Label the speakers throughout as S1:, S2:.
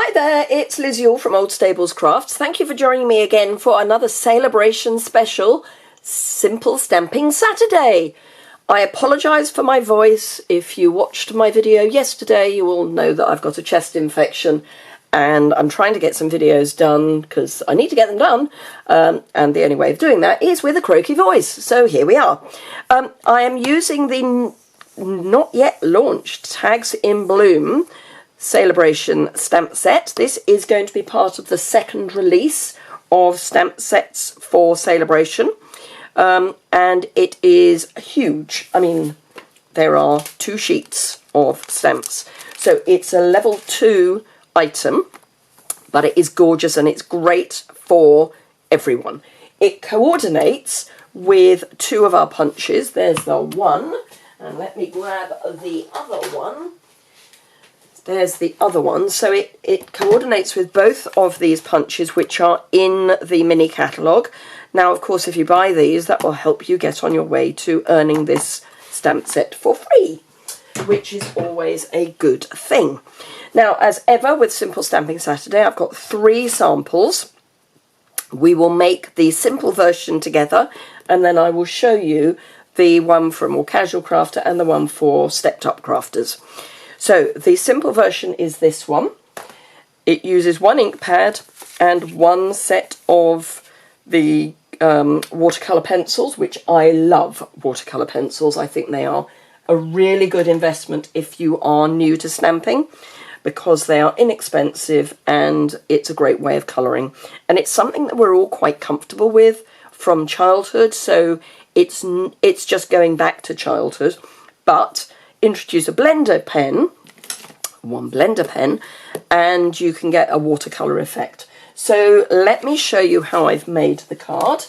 S1: Hi there, it's Liz Yuille from Old Stables Crafts. Thank you for joining me again for another Celebration special, Simple Stamping Saturday. I apologise for my voice. If you watched my video yesterday, you will know that I've got a chest infection and I'm trying to get some videos done because I need to get them done. And the only way of doing that is with a croaky voice. So here we are. I am using the not yet launched Tags in Bloom Celebration stamp set. This is going to be part of the second release of stamp sets for Celebration, and it is huge. I mean, there are 2 sheets of stamps, so it's a level 2 item, but it is gorgeous and it's great for everyone. It coordinates with 2 of our punches. There's the one, and let me grab the other one. There's the other one. So it coordinates with both of these punches, which are in the mini catalogue. Now, of course, if you buy these, that will help you get on your way to earning this stamp set for free, which is always a good thing. Now, as ever with Simple Stamping Saturday, I've got 3 samples. We will make the simple version together, and then I will show you the one for a more casual crafter and the one for stepped up crafters. So the simple version is this one. It uses 1 ink pad and 1 set of the watercolour pencils, which I love watercolour pencils. I think they are a really good investment if you are new to stamping, because they are inexpensive and it's a great way of colouring. And it's something that we're all quite comfortable with from childhood, so it's just going back to childhood. But introduce a blender pen, 1 blender pen, and you can get a watercolour effect. So let me show you how I've made the card.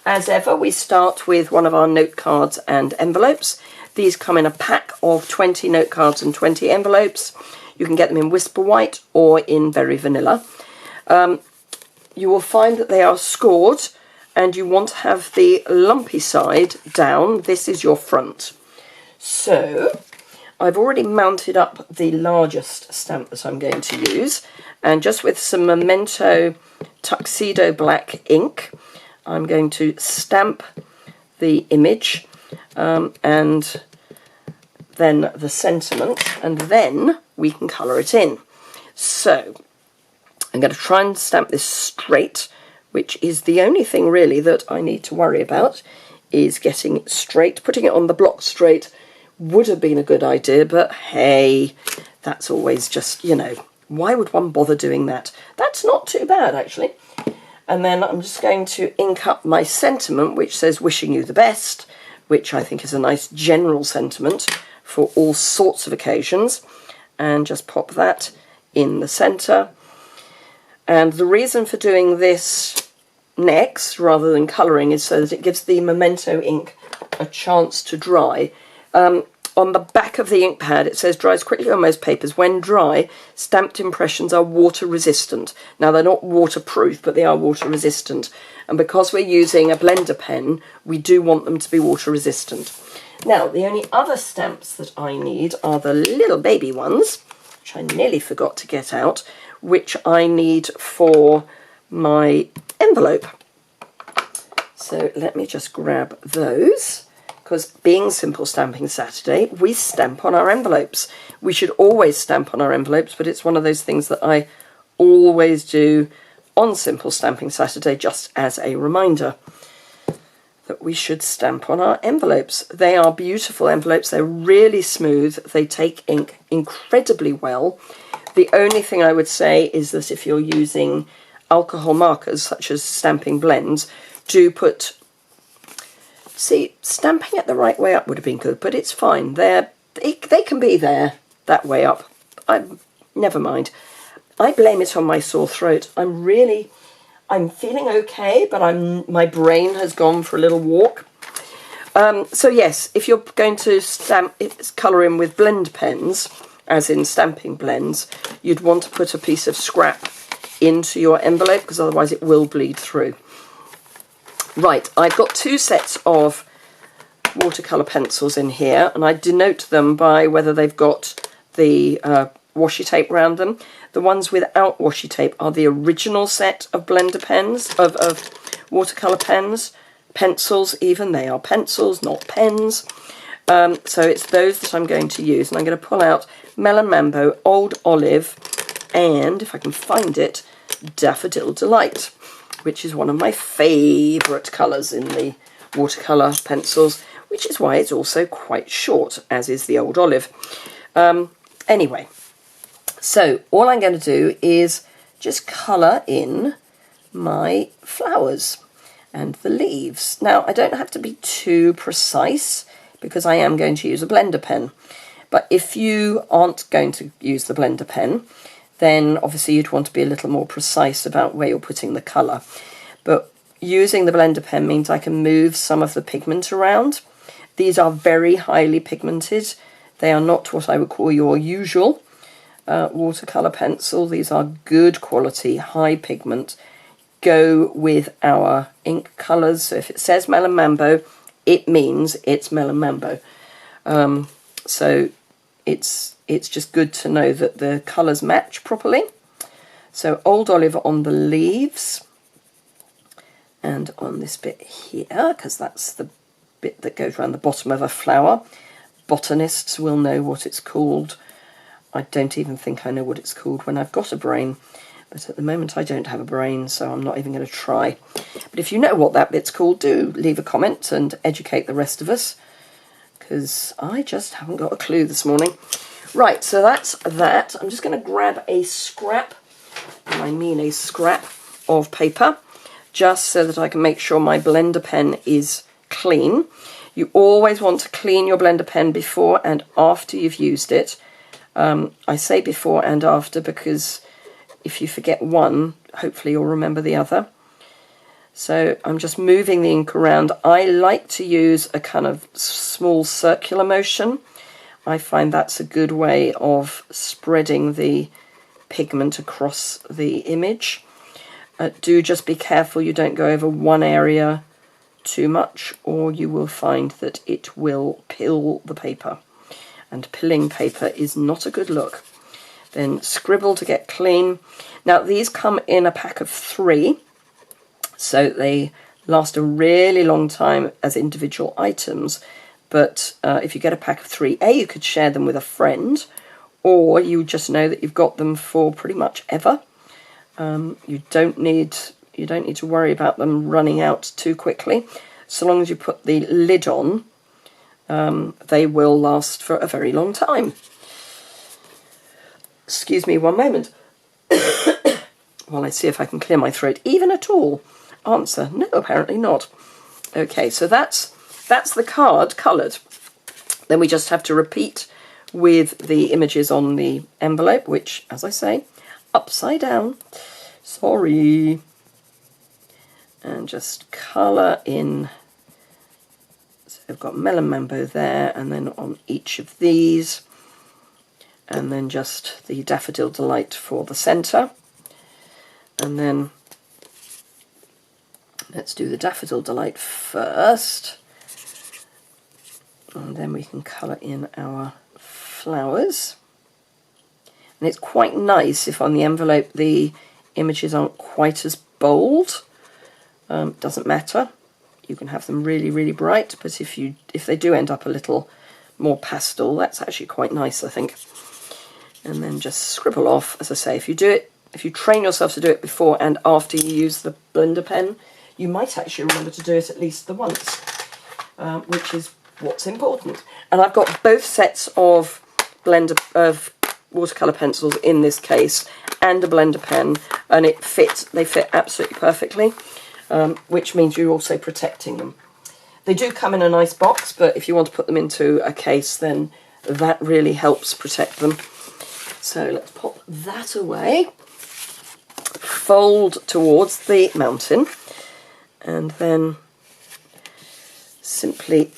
S1: As ever, we start with one of our note cards and envelopes. These come in a pack of 20 note cards and 20 envelopes. You can get them in Whisper White or in Berry Vanilla. You will find that they are scored, and you want to have the lumpy side down. This is your front. So I've already mounted up the largest stamp that I'm going to use, and just with some Memento Tuxedo Black ink, I'm going to stamp the image and then the sentiment, and then we can colour it in. So I'm going to try and stamp this straight, which is the only thing really that I need to worry about, is getting it straight. Putting it on the block straight would have been a good idea, but hey, that's always just, you know, why would one bother doing that? That's not too bad, actually. And then I'm just going to ink up my sentiment, which says wishing you the best, which I think is a nice general sentiment for all sorts of occasions, and just pop that in the centre. And the reason for doing this next rather than colouring is so that it gives the Memento ink a chance to dry. On the back of the ink pad it says dries quickly on most papers. When dry, stamped impressions are water resistant. Now, they're not waterproof, but they are water resistant, and because we're using a blender pen, we do want them to be water resistant. Now, the only other stamps that I need are the little baby ones, which I nearly forgot to get out, which I need for my envelope. So let me just grab those, because being Simple Stamping Saturday, we stamp on our envelopes. We should always stamp on our envelopes, but it's one of those things that I always do on Simple Stamping Saturday, just as a reminder that we should stamp on our envelopes. They are beautiful envelopes. They're really smooth. They take ink incredibly well. The only thing I would say is that if you're using alcohol markers, such as stamping blends, do put... See, stamping it the right way up would have been good, but it's fine. They can be there that way up. Never mind. I blame it on my sore throat. I'm feeling okay, but my brain has gone for a little walk. So yes, if you're going to colour in with blend pens, as in stamping blends, you'd want to put a piece of scrap into your envelope, because otherwise it will bleed through. Right, I've got 2 sets of watercolour pencils in here, and I denote them by whether they've got the washi tape around them. The ones without washi tape are the original set of blender pens, of watercolour pens, pencils even. They are pencils, not pens. So it's those that I'm going to use. And I'm going to pull out Melon Mambo, Old Olive, and, if I can find it, Daffodil Delight, which is one of my favourite colours in the watercolour pencils, which is why it's also quite short, as is the Old Olive. Anyway, so all I'm going to do is just colour in my flowers and the leaves. Now, I don't have to be too precise because I am going to use a blender pen. But if you aren't going to use the blender pen, then obviously you'd want to be a little more precise about where you're putting the colour. But using the blender pen means I can move some of the pigment around. These are very highly pigmented. They are not what I would call your usual watercolour pencil. These are good quality, high pigment. Go with our ink colours. So if it says Melon Mambo, it means it's Melon Mambo. So it's just good to know that the colours match properly. So Old Olive on the leaves and on this bit here, because that's the bit that goes around the bottom of a flower. Botanists will know what it's called. I don't even think I know what it's called when I've got a brain, but at the moment I don't have a brain, so I'm not even going to try. But if you know what that bit's called, do leave a comment and educate the rest of us, because I just haven't got a clue this morning. Right, so that's that. I'm just going to grab a scrap, and I mean a scrap of paper, just so that I can make sure my blender pen is clean. You always want to clean your blender pen before and after you've used it. I say before and after because if you forget one, hopefully you'll remember the other. So I'm just moving the ink around. I like to use a kind of small circular motion. I find that's a good way of spreading the pigment across the image. Do just be careful you don't go over one area too much, or you will find that it will pill the paper. And pilling paper is not a good look. Then scribble to get clean. Now these come in a pack of 3, so they last a really long time as individual items. But if you get a pack of 3, you could share them with a friend, or you just know that you've got them for pretty much ever. You don't need to worry about them running out too quickly. So long as you put the lid on, they will last for a very long time. Excuse me one moment while I see if I can clear my throat, even at all. Answer, no, apparently not. Okay, so that's the card coloured. Then we just have to repeat with the images on the envelope, which, as I say, upside down. Sorry. And just colour in. So I've got Melon Mambo there, and then on each of these, and then just the Daffodil Delight for the centre. And then let's do the Daffodil Delight first, and then we can colour in our flowers. And it's quite nice if on the envelope the images aren't quite as bold. Doesn't matter, you can have them really, really bright, but if they do end up a little more pastel, that's actually quite nice, I think. And then just scribble off. As I say, if you train yourself to do it before and after you use the blender pen, you might actually remember to do it at least the once, which is what's important. And I've got both sets of watercolour pencils in this case, and a blender pen, and they fit absolutely perfectly, which means you're also protecting them. They do come in a nice box, but if you want to put them into a case, then that really helps protect them. So let's pop that away, fold towards the mountain, and then simply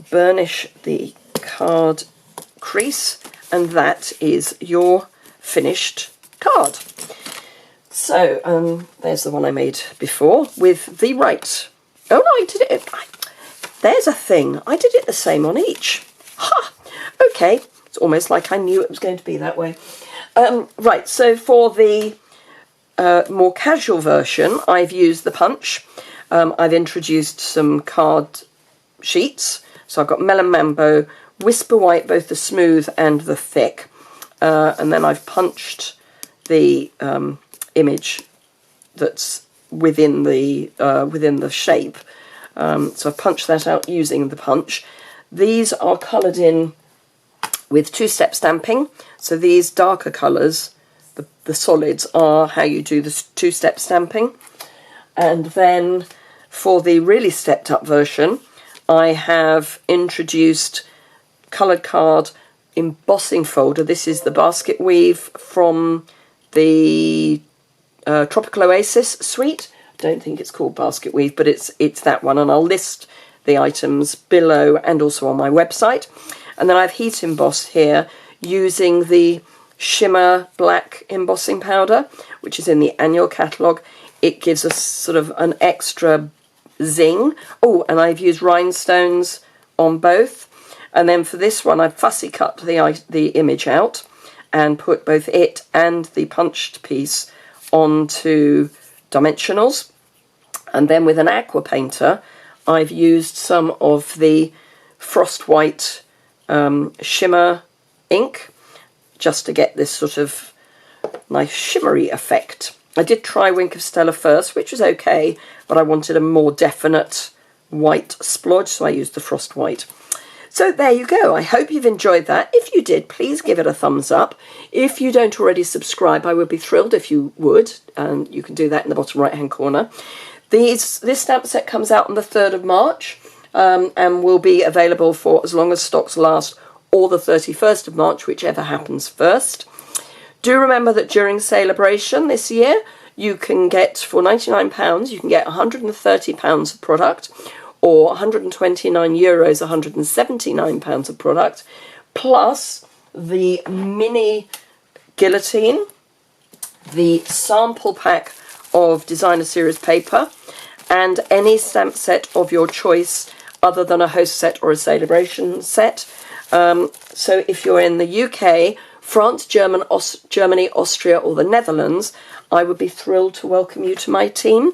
S1: burnish the card crease, and that is your finished card. So there's the one I made before with the right. Oh no, I did it. There's a thing. I did it the same on each. Ha! Okay, It's almost like I knew it was going to be that way. Right, so for the more casual version, I've used the punch. I've introduced some card sheets. So I've got Melon Mambo, Whisper White, both the smooth and the thick. And then I've punched the image that's within the shape. So I've punched that out using the punch. These are coloured in with two-step stamping. So these darker colours, the solids, are how you do the two-step stamping. And then for the really stepped up version, I have introduced coloured card embossing folder. This is the basket weave from the Tropical Oasis suite. I don't think it's called basket weave, but it's that one, and I'll list the items below and also on my website. And then I've heat embossed here using the shimmer black embossing powder, which is in the annual catalogue. It gives us sort of an extra zing. Oh, and I've used rhinestones on both. And then for this one, I've fussy cut the image out and put both it and the punched piece onto dimensionals. And then with an aqua painter, I've used some of the frost white shimmer ink just to get this sort of nice shimmery effect. I did try Wink of Stella first, which was okay, but I wanted a more definite white splodge, so I used the frost white. So there you go. I hope you've enjoyed that. If you did, please give it a thumbs up. If you don't already subscribe, I would be thrilled if you would, and you can do that in the bottom right-hand corner. This stamp set comes out on the 3rd of March and will be available for as long as stocks last, or the 31st of March, whichever happens first. Do remember that during Celebration this year, you can get, for £99, you can get £130 of product, or €129, £179 of product, plus the mini guillotine, the sample pack of designer series paper, and any stamp set of your choice other than a host set or a celebration set. So if you're in the UK, France, Germany, Austria, or the Netherlands, I would be thrilled to welcome you to my team.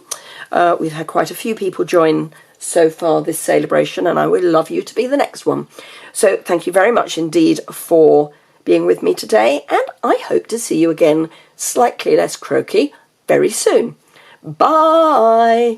S1: We've had quite a few people join so far this celebration, and I would love you to be the next one. So thank you very much indeed for being with me today, and I hope to see you again, slightly less croaky, very soon. Bye!